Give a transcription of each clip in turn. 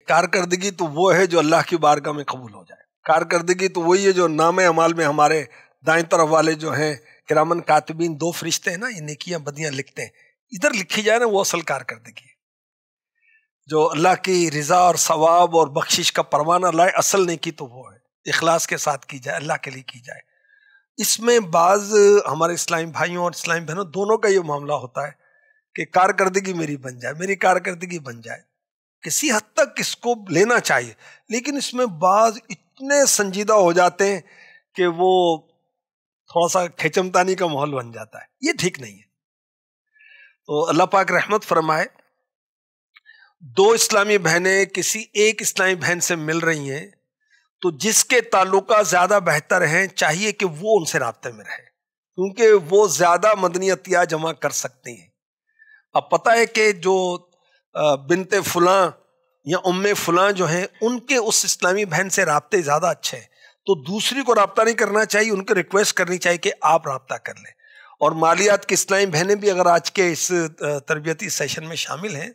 کارکردگی تو وہ ہے جو اللہ کی بارگاہ میں قبول ہو جائے. کارکردگی تو وہی ہے جو نام اعمال میں ہمارے دائیں طرف والے جو ہیں کرامن کاتبین 2 فرشتے ہیں نا، یہ نیکیاں بدیاں لکھتے ہیں، ادھر لکھی جائے نا، وہ اصل کارکردگی ہے جو اللہ کی رضا اور ثواب اور بخشش کا پروانہ لائے. اصل نیکی تو وہ ہے اخلاص کے ساتھ کی جائے، اللہ کے لیے کی جائے. اس میں بعض ہمارے اسلامی بھائیوں اور اسلامی بہنوں دونوں کا یہ معاملہ ہوتا ہے کہ کارکردگی میری بن جائے، میری کارکردگی بن جائے. کسی حد تک اس کو لینا چاہیے، لیکن اس میں بعض اتنے سنجیدہ ہو جاتے ہیں کہ وہ تھوڑا سا کھچمتانی کا ماحول بن جاتا ہے. یہ ٹھیک نہیں ہے. تو اللہ پاک رحمت فرمائے. 2 اسلامی بہنیں کسی ایک اسلامی بہن سے مل رہی ہیں تو جس کے تعلقات زیادہ بہتر ہیں چاہیے کہ وہ ان سے رابطے میں رہے، کیونکہ وہ زیادہ مدنی عطیہ جمع کر سکتی ہیں. اب پتہ ہے کہ جو بنت فلاں یا ام فلاں جو ہیں ان کے اس اسلامی بہن سے رابطے زیادہ اچھے ہیں، تو دوسری کو رابطہ نہیں کرنا چاہیے، ان کو ریکویسٹ کرنی چاہیے کہ آپ رابطہ کر لیں. اور مالیات کی اسلامی بہنیں بھی اگر آج کے اس تربیتی سیشن میں شامل ہیں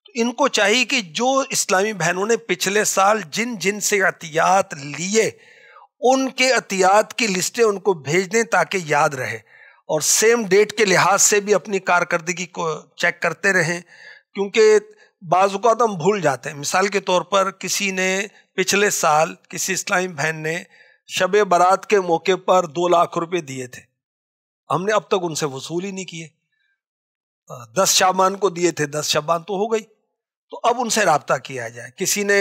تو ان کو چاہیے کہ جو اسلامی بہنوں نے پچھلے سال جن جن سے عطیات لیے ان کے عطیات کی لسٹیں ان کو بھیج دیں تاکہ یاد رہے، اور سیم ڈیٹ کے لحاظ سے بھی اپنی کارکردگی کو چیک کرتے رہیں، کیونکہ بعض اوقات ہم بھول جاتے ہیں. مثال کے طور پر کسی نے پچھلے سال کسی اسلامی بہن نے شب برات کے موقع پر 2 لاکھ روپے دیے تھے، ہم نے اب تک ان سے وصول ہی نہیں کیے. 10 شعبان کو دیے تھے، 10 شعبان تو ہو گئی، تو اب ان سے رابطہ کیا جائے. کسی نے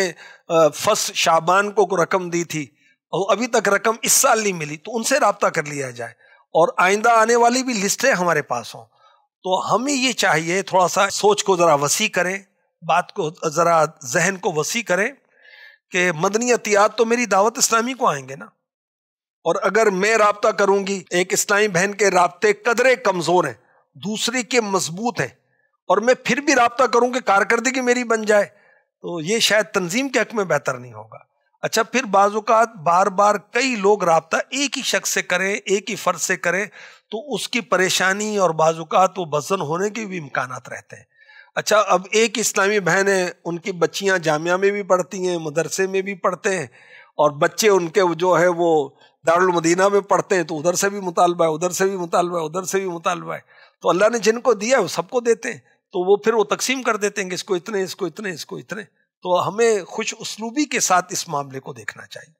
فرسٹ شعبان کو رقم دی تھی اور ابھی تک رقم اس سال نہیں ملی، تو ان سے رابطہ کر لیا جائے، اور آئندہ آنے والی بھی لسٹیں ہمارے پاس ہوں. تو ہمیں یہ چاہیے تھوڑا سا سوچ کو ذرا وسیع کریں، بات کو ذرا ذہن کو وسیع کریں کہ مدنی عطیات تو میری دعوت اسلامی کو آئیں گے نا، اور اگر میں رابطہ کروں گی، ایک اسلامی بہن کے رابطے قدرے کمزور ہیں، دوسری کے مضبوط ہیں، اور میں پھر بھی رابطہ کروں کہ کارکردگی میری بن جائے، تو یہ شاید تنظیم کے حق میں بہتر نہیں ہوگا. اچھا، پھر بعض اوقات بار بار کئی لوگ رابطہ ایک ہی شخص سے کریں، ایک ہی فرد سے کریں، تو اس کی پریشانی اور بعض اوقات وہ وزن ہونے کے بھی امکانات رہتے ہیں. اچھا، اب ایک اسلامی بہن ہے، ان کی بچیاں جامعہ میں بھی پڑھتی ہیں، مدرسے میں بھی پڑھتے ہیں، اور بچے ان کے جو ہے وہ دارالمدینہ میں پڑھتے ہیں، تو ادھر سے بھی مطالبہ ہے، ادھر سے بھی مطالبہ ہے، ادھر سے بھی مطالبہ ہے. تو اللہ نے جن کو دیا ہے وہ سب کو دیتے ہیں، تو وہ پھر وہ تقسیم کر دیتے ہیں کہ اس کو اتنے، اس کو اتنے، اس کو اتنے. تو ہمیں خوش اسلوبی کے ساتھ اس معاملے کو دیکھنا چاہیے.